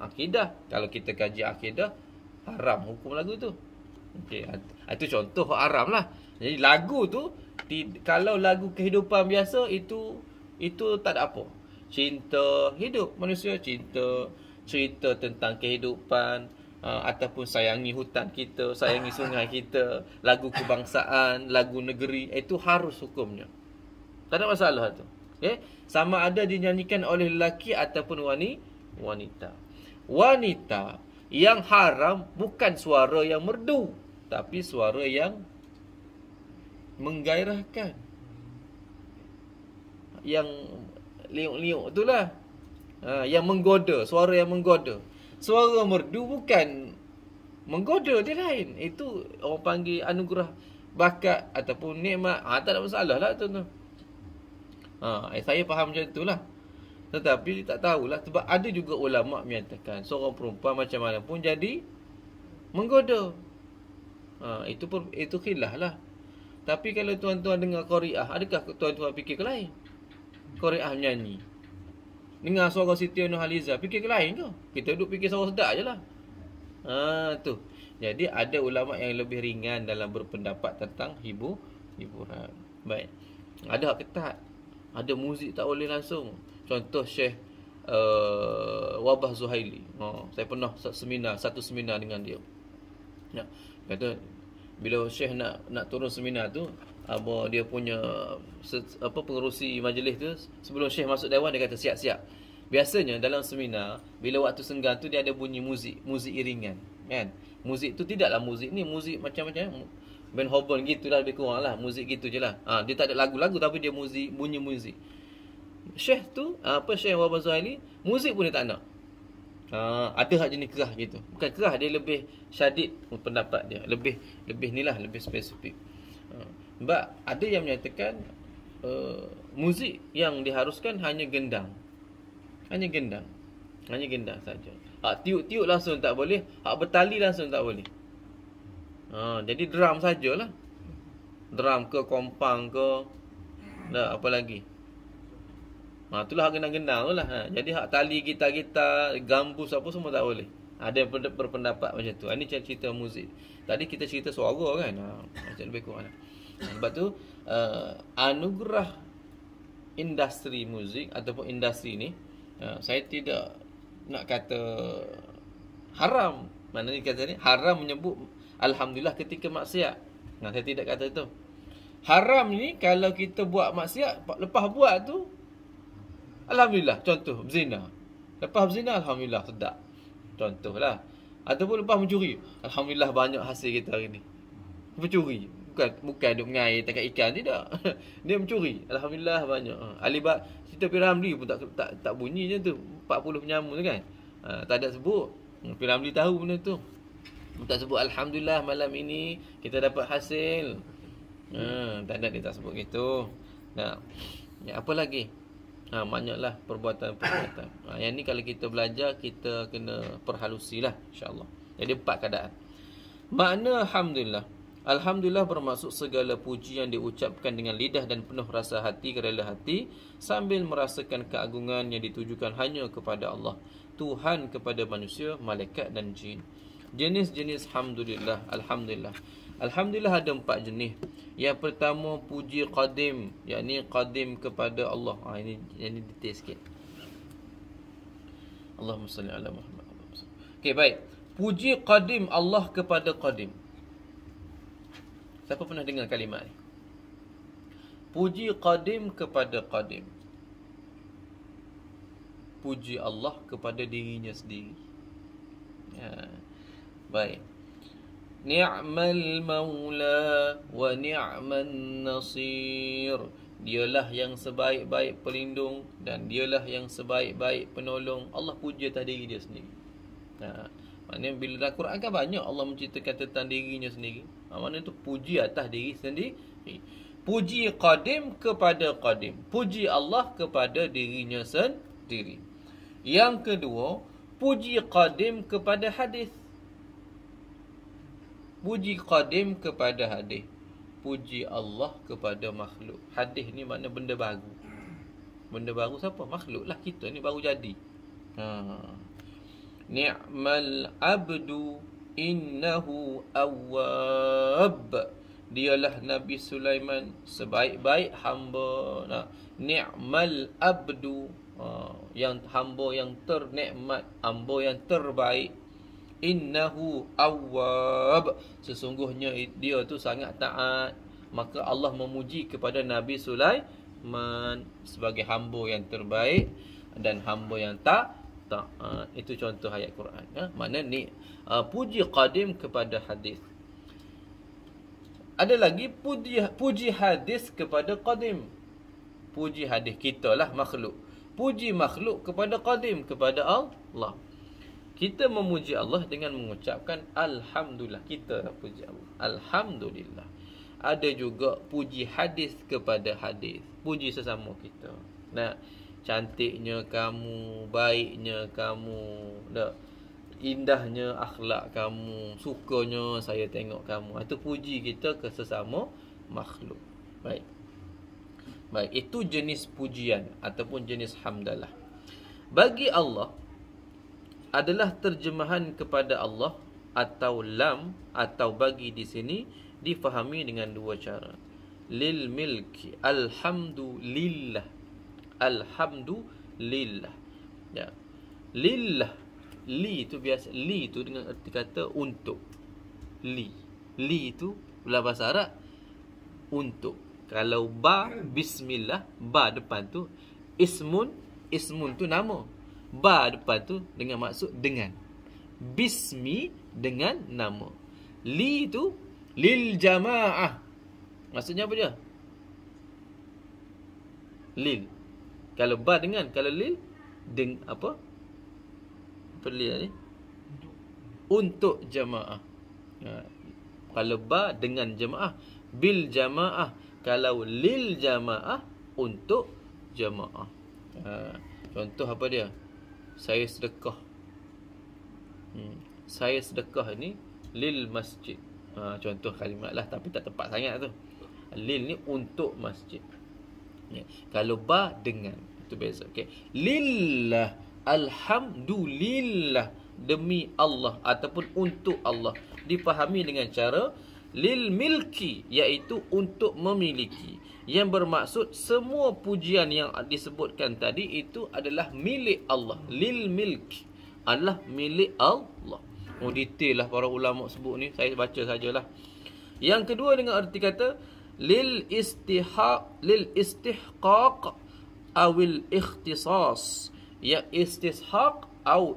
akidah. Kalau kita kaji akidah, haram hukum lagu tu. Okey, itu contoh haram lah. Jadi lagu tu, kalau lagu kehidupan biasa, itu tak ada apa. Cinta hidup manusia, cerita tentang kehidupan, ataupun sayangi hutan kita, sayangi sungai kita, lagu kebangsaan, lagu negeri, itu harus hukumnya. Tak ada masalah tu. Okay? Sama ada dinyanyikan oleh lelaki ataupun wanita. Wanita yang haram bukan suara yang merdu, tapi suara yang menggairahkan, yang liuk-liuk itulah. Yang menggoda, suara yang menggoda. Suara merdu bukan Menggoda dia lain. Itu orang panggil anugerah bakat ataupun nikmat. Tak ada masalah lah tu. Saya faham macam itulah. Tetapi tak tahulah, sebab ada juga ulama menyatakan seorang perempuan macam mana pun jadi menggoda. Itu khilaf lah. Tapi kalau tuan-tuan dengar qariah, adakah tuan-tuan fikir ke lain? Qariah menyanyi, dengar suara Siti Nurhaliza, fikir ke lain ke? Kita duduk fikir suara sedap je lah. Tu. Jadi ada ulama yang lebih ringan dalam berpendapat tentang hiburan. Baik. Ada hak ketat. Ada muzik tak boleh langsung. Contoh Syekh Wabah Zuhaili. Saya pernah satu seminar dengan dia. Kata bila Syekh nak turun seminar tu, dia punya pengerusi majlis tu, sebelum Syekh masuk dewan dia kata siap-siap. Biasanya dalam seminar, bila waktu senggang tu dia ada bunyi muzik iringan, kan? Muzik tu tidaklah muzik ni, muzik macam-macam Beethoven gitulah, lebih kurang lah, muzik gitu je lah. Dia tak ada lagu-lagu tapi dia bunyi muzik. Syekh tu, Syekh Wabah Zuhaili, muzik pun dia tak nak. Ada hak jenis kerah gitu. Bukan kerah, dia lebih syadid pendapat dia. Lebih ni lah, lebih spesifik. Sebab ada yang menyatakan muzik yang diharuskan hanya gendang. Hanya gendang saja. Hak tiup-tiup langsung tak boleh, hak bertali langsung tak boleh. Jadi drum sajalah. Drum ke kompang ke, apa lagi? Itulah hak gendang-gendang tu lah. Jadi hak tali, gitar-gitar, gambus apa semua tak boleh. Ada yang berpendapat macam tu. Ini cerita muzik. Tadi kita cerita suara kan. Macam lebih kurang. Sebab tu anugerah industri muzik ataupun industri ni, saya tidak nak kata haram. Maknanya kata ni haram menyebut alhamdulillah ketika maksiat. Saya tidak kata itu. Haram ni kalau kita buat maksiat, lepas buat tu alhamdulillah. Contoh berzina. Lepas berzina alhamdulillah sedap. Contohlah. Ataupun lepas mencuri, alhamdulillah banyak hasil kita hari ni. Mencuri bukan duk mengair tangkap ikan, tidak. Dia mencuri, alhamdulillah banyak. Alibat cerita Piramli pun tak bunyi je tu, 40 penyamun tu kan. Tak ada sebut. Piramli tahu benda tu. Tak sebut alhamdulillah malam ini kita dapat hasil. Tak ada, dia tak sebut gitu. Apa lagi? Banyaklah perbuatan-perbuatan. Yang ni kalau kita belajar, kita kena perhalusilah insya-Allah. Jadi 4 keadaan. Makna alhamdulillah. Alhamdulillah bermaksud segala puji yang diucapkan dengan lidah dan penuh rasa hati, kerela hati, sambil merasakan keagungan yang ditujukan hanya kepada Allah, Tuhan kepada manusia, malaikat dan jin. Jenis-jenis alhamdulillah. Alhamdulillah ada 4 jenis. Yang pertama puji qadim, yakni qadim kepada Allah. Ini detail sikit. Allahumma salli ala Muhammad. Okey, baik. Puji qadim Allah kepada qadim. Siapa pernah dengar kalimat ni? Puji qadim kepada qadim. Puji Allah kepada dirinya sendiri. Baik. Ni'mal maula wa ni'man nasir. Dialah yang sebaik-baik pelindung dan dialah yang sebaik-baik penolong. Allah puji atas diri dia sendiri. Maknanya bila dalam Quran kan banyak Allah menceritakan tentang dirinya sendiri. Maknanya tu puji atas diri sendiri. Puji qadim kepada qadim. Puji Allah kepada dirinya sendiri. Yang kedua, puji qadim kepada hadis. Puji qadim kepada hadis. Puji Allah kepada makhluk. Hadis ni makna benda baru. Benda baru siapa? Makhluk lah. Kita ni baru jadi. Ni'mal abdu innahu awwab. Dialah Nabi Sulaiman sebaik-baik hamba. Ni'mal abdu, yang hamba yang ternikmat, hamba yang terbaik. Innahu awwab, sesungguhnya dia tu sangat taat. Maka Allah memuji kepada Nabi Sulaiman sebagai hamba yang terbaik dan hamba yang taat. Itu contoh ayat Quran. Makna ni puji qadim kepada hadis. Ada lagi puji hadis kepada qadim. Puji hadis kita lah makhluk. Puji makhluk kepada qadim, kepada Allah. Kita memuji Allah dengan mengucapkan Alhamdulillah. Kita puji Allah, Alhamdulillah. Ada juga puji hadis kepada hadis. Puji sesama kita. Nah, cantiknya kamu, baiknya kamu, indahnya akhlak kamu, sukanya saya tengok kamu. Itu puji kita ke sesama makhluk. Baik. Baik, itu jenis pujian ataupun jenis hamdalah. Bagi Allah adalah terjemahan kepada Allah atau lam atau bagi di sini difahami dengan dua cara. Lil milki, alhamdulillah. Alhamdulillah. Ya. Lillah. Li itu biasa. Li itu dengan erti kata untuk. Li. Li itu dalam bahasa Arab untuk. Kalau ba, bismillah, ba depan tu ismun, ismun tu nama. Ba depan tu dengan maksud dengan. Bismi dengan nama. Li tu lil jamaah. Maksudnya apa dia? Lil. Kalau ba dengan, kalau lil apa? Apa lil ni? Untuk jamaah. Kalau ba dengan jamaah, bil jamaah. Kalau lil jamaah, untuk jamaah. Contoh apa dia? Saya sedekah. Saya sedekah ni lil masjid. Contoh kalimat lah, tapi tak tepat sangat tu. Lil ni untuk masjid. Kalau ba dengan, itu beza. Okay. Lillah, alhamdulillah, demi Allah ataupun untuk Allah, dipahami dengan cara lil milki, iaitu untuk memiliki, yang bermaksud semua pujian yang disebutkan tadi itu adalah milik Allah. Lil milki adalah milik Allah. Detail lah para ulama sebut ni, saya baca sajalah. Yang kedua dengan erti kata lil istihqaq awil ikhtisas. Ya, istishaq atau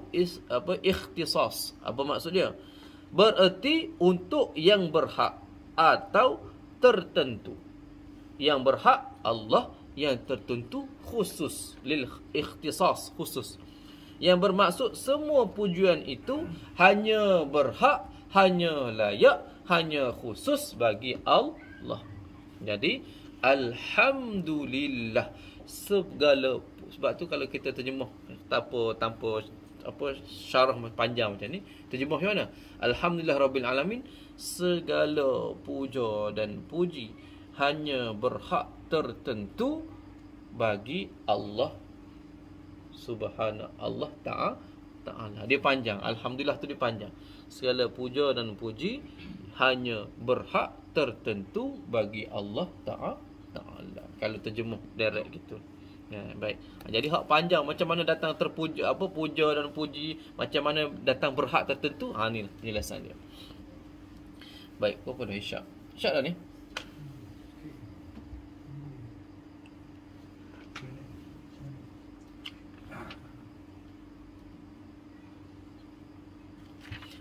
ikhtisas. Apa maksud dia? Bererti untuk yang berhak atau tertentu. Yang berhak Allah, yang tertentu khusus. Lil ikhtisas, khusus. Yang bermaksud semua pujian itu hanya berhak, hanya layak, hanya khusus bagi Allah. Jadi alhamdulillah, segala. Sebab tu kalau kita terjemah tanpa syarah panjang macam ni, terjemah macam mana? Alhamdulillah Rabbil Alamin, segala puja dan puji hanya berhak tertentu bagi Allah Subhanahu Allah Ta'ala. Dia panjang. Alhamdulillah tu dia panjang. Segala puja dan puji hanya berhak tertentu bagi Allah Ta'ala. Kalau terjemah direct gitu. Ya, baik. Jadi hak panjang, macam mana datang terpuja, puja dan puji, macam mana datang berhak tertentu. Ni penjelasan dia. Baik, apa dah isyak? Isyak dah ni.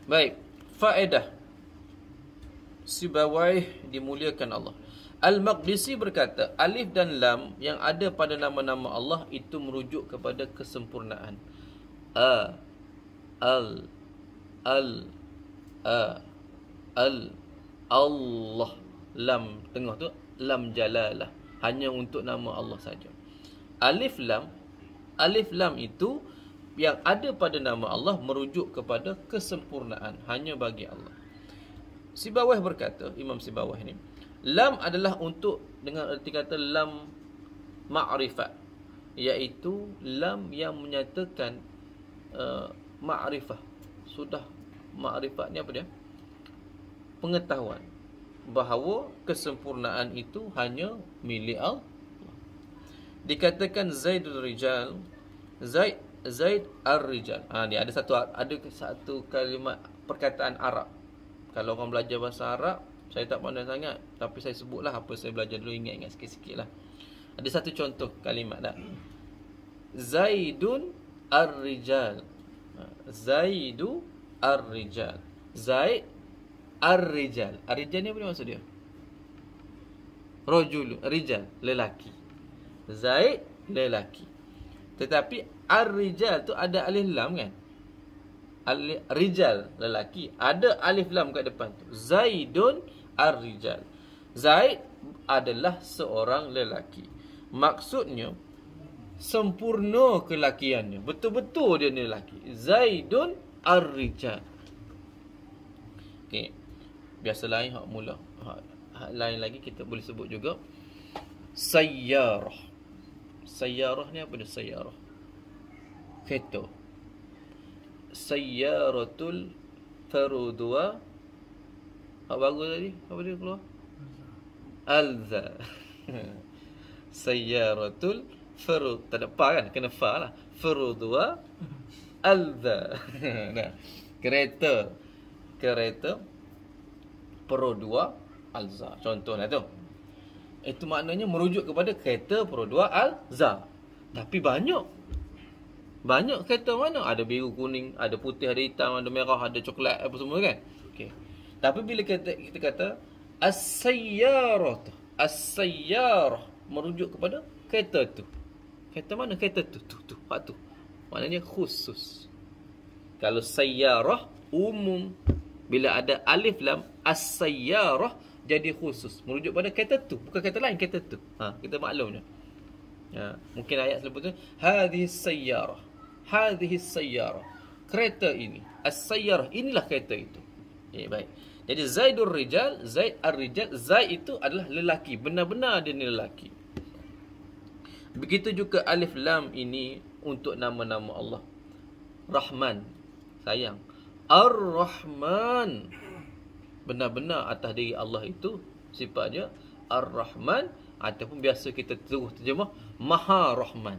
Baik, faedah Sibawayh dimuliakan Allah. Al-Maqdisi berkata, alif dan lam yang ada pada nama-nama Allah itu merujuk kepada kesempurnaan. Allah. Lam tengah tu lam jalalah, hanya untuk nama Allah saja. Alif lam itu yang ada pada nama Allah merujuk kepada kesempurnaan, hanya bagi Allah. Sibawayh berkata, Imam Sibawayh ni, lam adalah untuk, dengan erti kata lam ma'rifat, iaitu lam yang menyatakan ma'rifah. Sudah ma'rifat ni apa dia? Pengetahuan bahawa kesempurnaan itu hanya milik Allah. Dikatakan Zaidul Rijal, Zaid ar-Rijal. Ni ada satu kalimat perkataan Arab. Kalau orang belajar bahasa Arab, saya tak pandai sangat, tapi saya sebutlah apa saya belajar dulu, ingat-ingat sikit-sikit lah. Ada satu contoh kalimat dah. Zaidun ar-Rijal. Zaidu ar-Rijal. Zaid ar-Rijal. Ar-Rijal ni apa maksud dia? Rajul, rijal, lelaki. Zaid, lelaki. Tetapi ar-Rijal tu ada alif lam kan? rijal lelaki, ada alif lam kat depan tu. Zaidun ar-rijal. Zaid adalah seorang lelaki. Maksudnya sempurna kelakiannya, betul-betul dia ni lelaki. Zaidun ar-rijal. Okey. Biasa lain hak mula. Hak lain lagi kita boleh sebut juga sayyarah. Sayyarah ni apa dia? Sayyarah, kereta. Sayyaratul farudwa. Apa bagus tadi? Apa dia keluar? Alza. Sayyaratul farud. Tak ada pa kan? Kena fa lah. Farudwa alza. Nah, kereta. Kereta Pro2 Alza. Contohnya tu. Itu maknanya merujuk kepada kereta Pro2 Alza. Tapi banyak kereta mana? Ada biru, kuning, ada putih, ada hitam, ada merah, ada coklat, apa semua kan? Okey. Tapi bila kita kata as-sayyarah, as-sayyarah merujuk kepada kereta tu. Kereta mana? Kereta tu. Hak tu. Maknanya khusus. Kalau sayyarah umum, bila ada alif lam, as-sayyarah jadi khusus, merujuk pada kereta tu, bukan kereta lain, kereta tu. Kita maklumnya. Mungkin ayat selepas tu, hadhihi sayyarah, hadhihi sayyarah, kereta ini, as-sayyarah, inilah kereta itu. Baik. Jadi Zaidur rijal, Zaid ar-rijal, Zaid itu adalah lelaki, benar-benar dia ni lelaki. Begitu juga alif lam ini untuk nama-nama Allah. Rahman, sayang. Ar-Rahman, benar-benar atas diri Allah itu sifat dia Ar-Rahman, ataupun biasa kita terjemah Maha Rahman,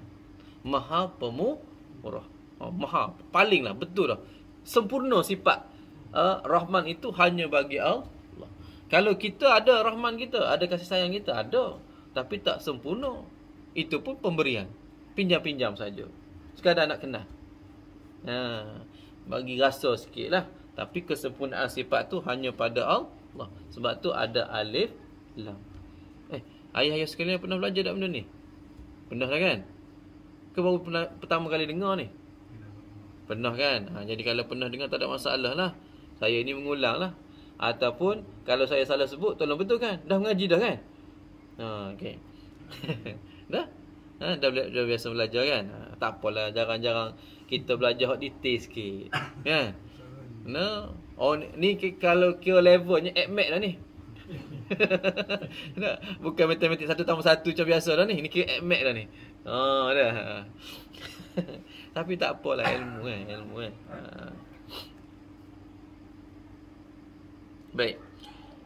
Maha Pemurah. Maha, palinglah, betul lah, sempurna sifat Rahman itu hanya bagi Allah. Kalau kita ada Rahman kita, ada kasih sayang kita, ada, tapi tak sempurna. Itu pun pemberian, pinjam-pinjam saja, sekadar nak kenal, bagi rasa sikit lah. Tapi kesempurnaan sifat tu hanya pada Allah. Sebab tu ada alif lam. Ayah-ayah sekalian pernah belajar tak benda ni? Pernah lah kan? Ke baru pertama kali dengar ni? Pernah kan? Jadi kalau pernah dengar tak ada masalah lah. Saya ni mengulang lah. Ataupun kalau saya salah sebut, tolong betulkan. Dah mengaji dah kan? Okay. Dah? Dah biasa belajar kan? Tak apalah, jarang-jarang kita belajar detail sikit. Kan? No. Oh, ni kalau kira levelnya ATMAT dah ni. Bukan matematik 1 tambah 1 macam biasa dah ni. Ni kira ATMAT dah ni. Dah. Tapi tak apalah, ilmu kan, ilmu kan. Baik.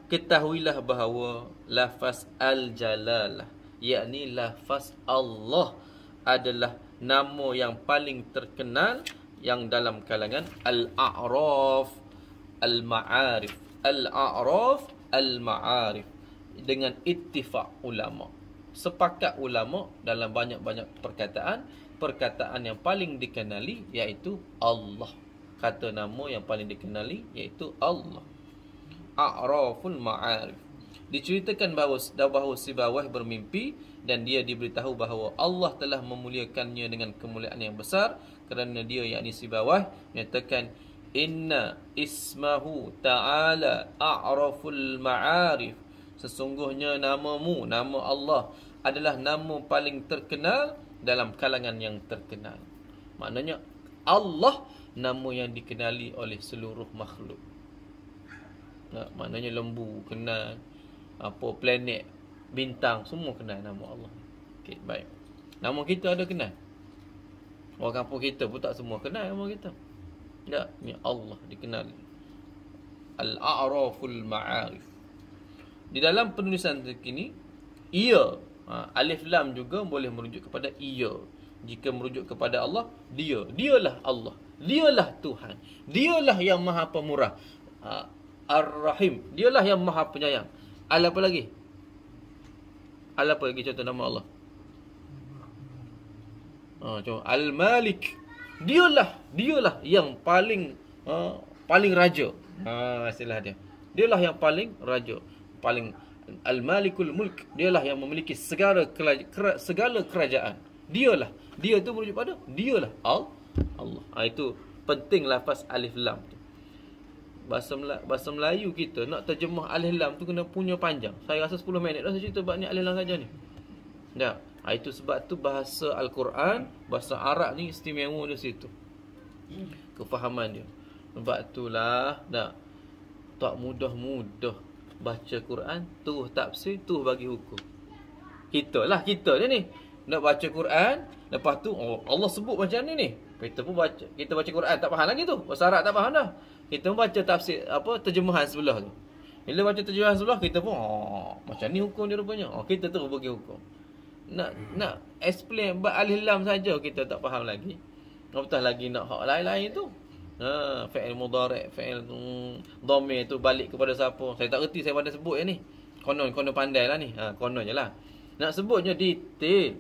Ketahuilah bahawa lafaz al-jalalah, yakni lafaz Allah, adalah nama yang paling terkenal yang dalam kalangan al-a'raf, al-ma'arif. Al-a'raf, al-ma'arif. Dengan ittifaq ulama. Sepakat ulama dalam banyak-banyak perkataan yang paling dikenali iaitu Allah. Kata nama yang paling dikenali iaitu Allah. A'raful ma'arif. Diceritakan bahawa Sibawayh bermimpi dan dia diberitahu bahawa Allah telah memuliakannya dengan kemuliaan yang besar, kerana dia, yakni Sibawayh, menyatakan inna ismahu ta'ala a'raful ma'arif. Sesungguhnya namamu, nama Allah, adalah nama paling terkenal dalam kalangan yang terkenal. Maknanya Allah nama yang dikenali oleh seluruh makhluk. Maknanya lembu kenal, apa planet, bintang, semua kenal nama Allah. Okey, baik. Nama kita ada kenal? Orang kampung kita pun tak semua kenal nama kita. Tak, ni Allah dikenal. Al-a'raful ma'arif. Di dalam penulisan terkini, ia, alif lam juga boleh merujuk kepada ia. Jika merujuk kepada Allah, dia, dialah Allah, dialah Tuhan, dialah yang Maha Pemurah, Ar-Rahim, dialah yang Maha Penyayang. Apa lagi? Apa lagi contoh nama Allah? Contoh Al-Malik, dialah yang paling raja. Istilah dia. Dialah yang paling raja, paling Al-Malikul Mulk, dialah yang memiliki segala kerajaan. Dia tu merujuk pada dialah Allah. Itu penting lafaz alif lam tu. Bahasa Melayu kita nak terjemah alif lam tu kena punya panjang. Saya rasa 10 minit dah saya cerita bab ni alif lam saja ni. Dah. Itu sebab tu bahasa Al-Quran, bahasa Arab ni istimewa di situ. Kefahaman dia. Sebab itulah tak mudah-mudah baca Quran, terus tafsir, terus bagi hukum. Kita je ni nak baca Quran, lepas tu Allah sebut macam ni. Kita pun baca, kita baca Quran tak faham lagi tu. Bahasa Arab tak faham dah. Kita pun baca tafsir terjemahan sebelah tu. Bila baca terjemahan sebelah kita pun macam ni hukum dia rupanya. Kita terus bagi hukum. Nak explain bab alif lam saja kita tak faham lagi. Apatah lagi nak hak lain-lain tu. Fi'il mudhari', fi'il dhamir tu balik kepada siapa? Saya tak reti saya pada sebut ni. Konon pandai lah ni. Konon je lah. Nak sebutnya detail,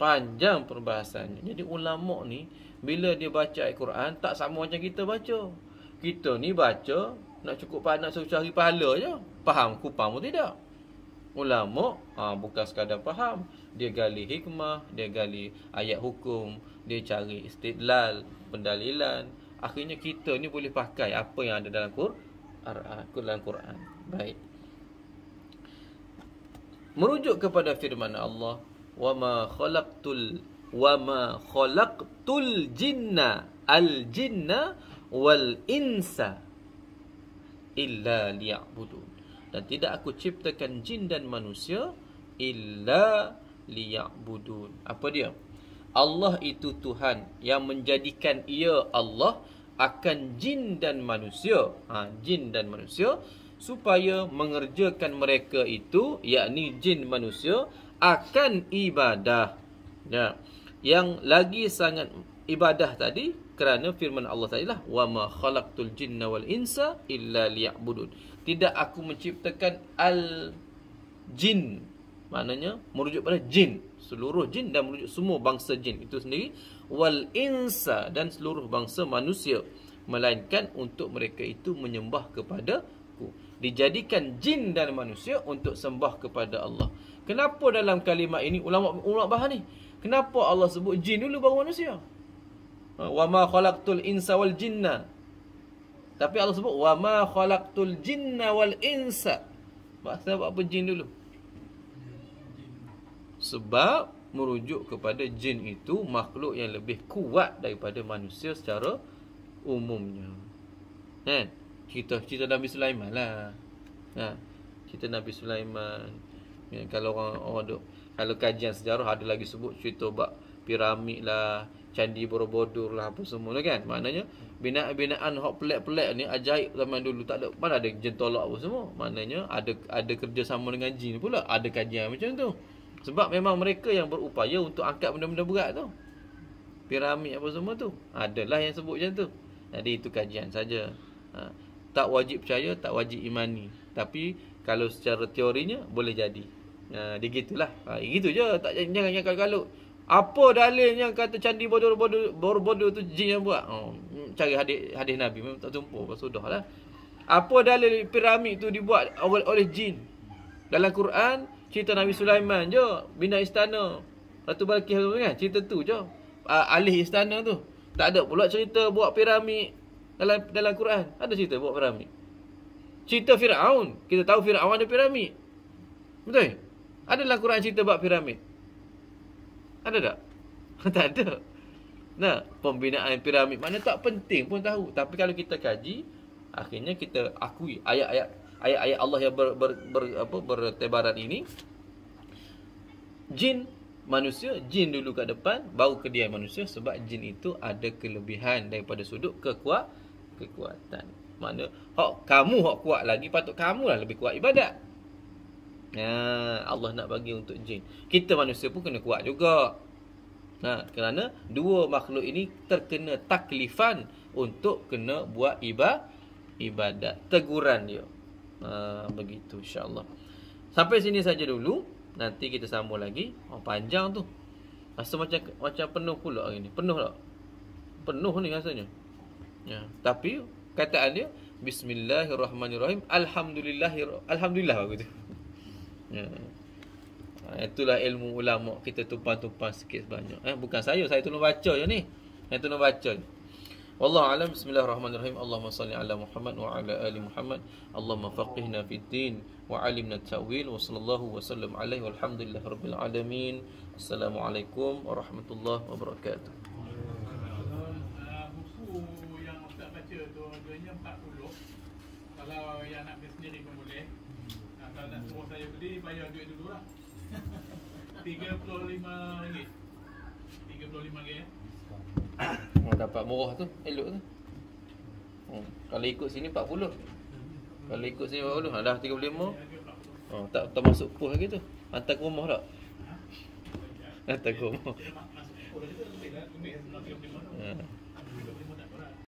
panjang perbahasannya. Jadi ulama ni bila dia baca Al-Quran tak sama macam kita baca. Kita ni baca nak cukup nak cari pahala je. Faham kupang pun tidak. Ulama bukan sekadar faham, dia gali hikmah, dia gali ayat hukum, dia cari istidlal, pendalilan. Akhirnya kita ni boleh pakai apa yang ada dalam Quran. Baik. Merujuk kepada firman Allah, wa ma khalaqtul jinna wal insa illa liya'budun. Dan tidak aku ciptakan jin dan manusia illa liya'budun. Apa dia? Allah itu Tuhan yang menjadikan ia Allah akan jin dan manusia. Jin dan manusia supaya mengerjakan mereka itu, yakni jin manusia, akan ibadah. Yang lagi sangat ibadah tadi kerana firman Allah tadi lah, wa ma khalaqtul jinna wal insa illa liya'budun. Tidak aku menciptakan al-jin, maknanya merujuk pada jin, seluruh jin, dan merujuk semua bangsa jin itu sendiri, wal insa, dan seluruh bangsa manusia, melainkan untuk mereka itu menyembah kepadaku. Dijadikan jin dan manusia untuk sembah kepada Allah. Kenapa dalam kalimat ini ulama bahas ni? Kenapa Allah sebut jin dulu baru manusia? Wa ma khalaqtul insa wal jinna. Tapi Allah sebut wa ma khalaqtul jinna wal insa. Sebab apa jin dulu? Sebab merujuk kepada jin itu makhluk yang lebih kuat daripada manusia secara umumnya. Kan? Cerita Nabi Sulaiman lah. Cerita Nabi Sulaiman. Kalau orang duk, kalau kajian sejarah ada lagi sebut cerita bab piramid lah, Candi Borobudur lah, apa semua lah kan. Maknanya binaan-binaan hak pelik-pelik ni ajaib zaman dulu tak ada. Mana ada jin tolak apa semua. Maknanya ada kerjasama dengan jin pula. Ada kajian macam tu. Sebab memang mereka yang berupaya untuk angkat benda-benda berat tu. Piramid apa semua tu. Adalah yang sebut macam tu. Jadi itu kajian saja. Tak wajib percaya, tak wajib imani. Tapi kalau secara teorinya boleh jadi. Dia gitulah. Gitu je. Tak jangan kalau apa dalilnya kata Candi Borobudur tu jin yang buat? Cari hadis Nabi memang tak jumpa, sudahlah. Apa dalil piramid tu dibuat oleh jin? Dalam Quran cerita Nabi Sulaiman je, bina istana Ratu Balqis tu kan, cerita tu je. Alih istana tu. Tak ada pula cerita buat piramid dalam Quran. Ada cerita buat piramid. Cerita Firaun, kita tahu Firaun ada piramid. Betul? Ada dalam Quran cerita buat piramid? Ada tak? Tak ada. Pembinaan piramid mana tak penting pun tahu. Tapi kalau kita kaji, akhirnya kita akui ayat-ayat Allah yang bertebaran ini. Jin manusia, jin dulu kat depan, baru ke dia manusia. Sebab jin itu ada kelebihan daripada sudut kekuatan. Mana kamu kuat lagi, patut kamu lah lebih kuat ibadat. Allah nak bagi untuk jin. Kita manusia pun kena kuat juga. Kerana dua makhluk ini terkena taklifan untuk kena buat ibadat. Teguran dia. Begitu insya-Allah. Sampai sini saja dulu. Nanti kita sambung lagi. Panjang tu. Rasa macam penuh pula hari ni. Penuh tak? Penuh ni rasanya. Tapi kataan dia Bismillahirrahmanirrahim. Alhamdulillah bagus tu. Itulah ilmu ulama, kita tumpang-tumpang sikit sebanyak. Bukan saya tolong baca je ni. Saya tolong baca je. Wallahu a'lam. Bismillahirrahmanirrahim. Allahumma salli ala Muhammad wa ala ali Muhammad. Allahumma faqihna fid din wa 'allimna at-ta'wil wa sallallahu wa sallam alaihi walhamdulillahi rabbil alamin. Assalamualaikum warahmatullahi wabarakatuh. Buku yang Ustaz baca tu harganya 40. Kalau yang nak beli sendiri pun boleh. Kalau nak suruh saya beli, bayar duit dulu lah. RM35. RM35. Oh, dapat murah tu, elok tu. Kalau ikut sini 40. Kalau ikut sini 40, dah 35. Oh, tak masuk pos lagi tu. Hantar ke rumah tak? Hantar ke rumah. Masuk sekolah tu lebih lah.